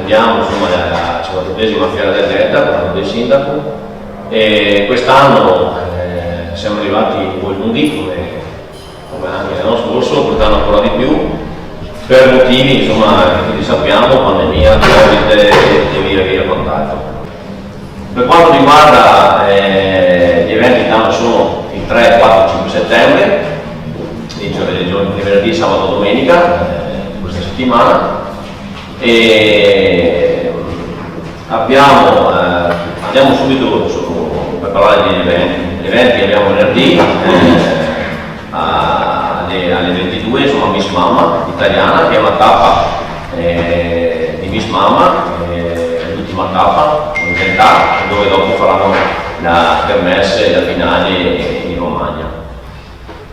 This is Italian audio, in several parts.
attendiamo insomma la 52esima Fiera del Delta, quella del sindaco, e quest'anno siamo arrivati un po' lunghi come anche l'anno scorso, quest'anno ancora di più, per motivi insomma che sappiamo, pandemia, Covid e via quant'altro. Per quanto riguarda gli eventi, intanto sono il 3, 4, 5 settembre, i giorni di venerdì, sabato e domenica questa settimana, e andiamo subito per parlare degli eventi. Gli eventi abbiamo venerdì alle 22, insomma, Miss Mamma italiana, che è una tappa di Miss Mamma, l'ultima tappa in realtà, dove dopo faranno la kermesse e la finale in Romagna.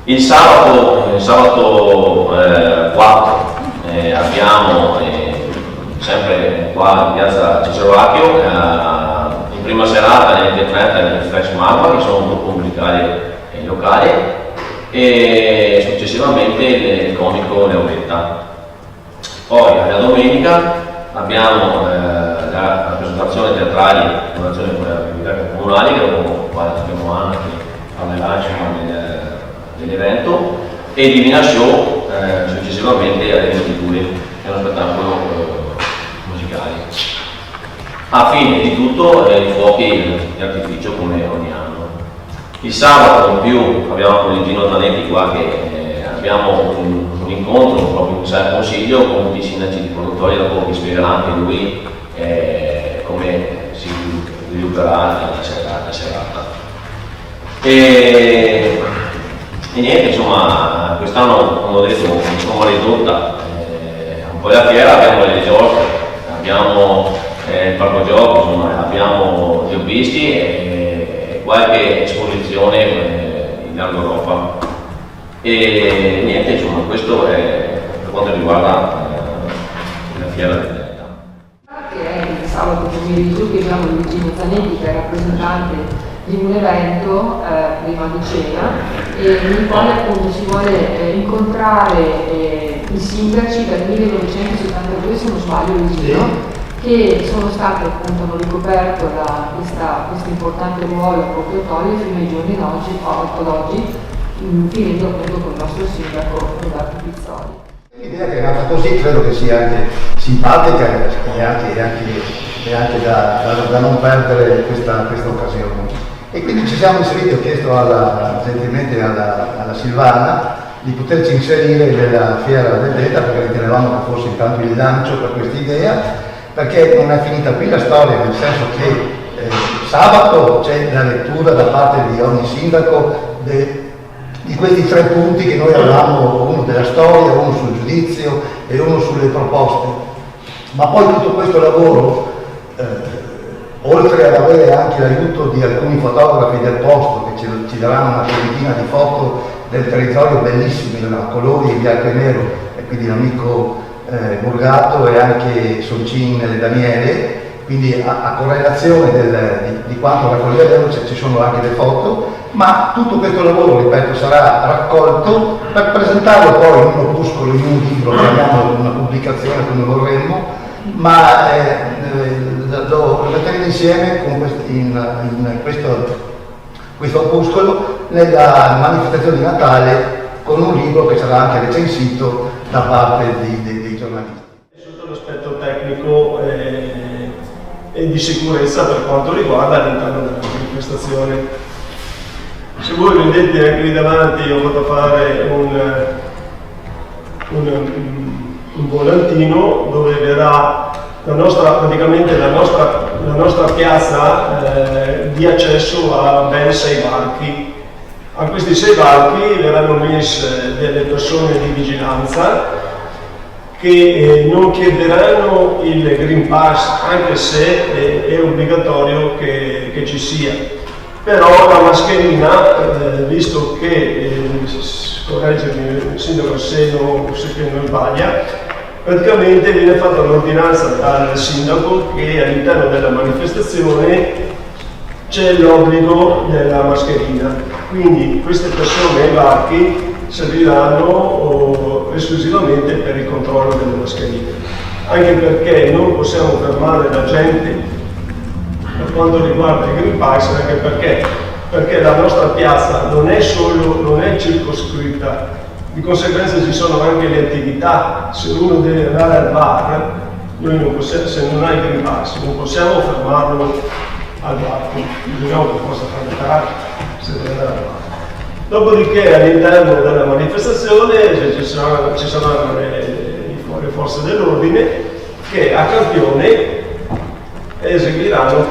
Il sabato 4 abbiamo sempre qua in piazza Cicero in prima serata alle 20:30 il Flash Mamma, che sono un gruppo musicale locale, e successivamente il comico Leonetta. Poi alla domenica abbiamo la presentazione teatrale delle attività comunali, che abbiamo Anna che parlerà dell'evento, e Divina Show successivamente alle 22, che è uno spettacolo musicale. A fine di tutto i fuochi di artificio come ogni anno. Il sabato in più abbiamo con il Gino Zanetti qua, che abbiamo un incontro, proprio un consiglio con tutti i sindaci di produttori, dopo vi spiegherà anche lui come si svilupperà la serata. E niente, insomma, quest'anno, come ho detto, insomma, ridotta un po' la fiera, abbiamo le giostre, abbiamo il parco giochi, insomma, abbiamo gli hobbisti e qualche esposizione in larga Europa. E niente, insomma, questo è per quanto riguarda la fiera del Delta. Che è il sabato pomeriggio che abbiamo Luigi Zanetti, che è rappresentante di un evento prima di cena, nel quale appunto si vuole incontrare i sindaci dal 1972, se non sbaglio, Luigino, che sono stati appunto, hanno ricoperto questo importante ruolo a Toglio fino ai giorni d'oggi, finendo appunto con il nostro sindaco Roberto Pizzoli. L'idea che è nata così credo che sia anche simpatica e anche da non perdere questa occasione. E quindi ci siamo inseriti, ho chiesto gentilmente alla Silvana di poterci inserire nella Fiera del Delta, perché ritenevamo che fosse intanto il lancio per questa idea, perché non è finita qui la storia, nel senso che sabato c'è la lettura da parte di ogni sindaco di questi 3 punti che noi avevamo, uno della storia, uno sul giudizio e uno sulle proposte. Ma poi tutto questo lavoro, oltre ad avere anche l'aiuto di alcuni fotografi del posto che ci daranno una trentina di foto del territorio bellissime, a colori in bianco e nero, e quindi l'amico Burgato e anche Soncin e Daniele, quindi a correlazione di quanto raccoglieremo ci sono anche le foto, ma tutto questo lavoro, ripeto, sarà raccolto per presentarlo poi in un opuscolo, in un libro, chiamiamolo una pubblicazione come vorremmo, ma lo metteremo insieme in questo opuscolo nella manifestazione di Natale, con un libro che sarà anche recensito da parte dei giornalisti. Sotto l'aspetto tecnico e di sicurezza per quanto riguarda all'interno della manifestazione. Se voi vedete anche lì davanti, ho fatto fare un volantino dove verrà praticamente la nostra piazza di accesso a ben 6 varchi. A questi 6 varchi verranno messe delle persone di vigilanza che non chiederanno il Green Pass, anche se è obbligatorio che ci sia. Però la mascherina, visto che, correggermi sindaco se non sbaglia, praticamente viene fatta un'ordinanza dal sindaco che all'interno della manifestazione c'è l'obbligo della mascherina. Quindi queste persone ai varchi serviranno esclusivamente per il controllo delle mascherine. anche perché non possiamo fermare la gente per quanto riguarda il Green Pass, anche perché la nostra piazza non è circoscritta, di conseguenza ci sono anche le attività. Se uno deve andare al bar, noi non possiamo, se non ha il Green Pass, non possiamo fermarlo al bar, bisogna che possa fare se deve andare al bar. Dopodiché all'interno della manifestazione ci saranno le forze dell'ordine che a campione eseguiranno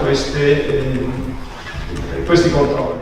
questi controlli.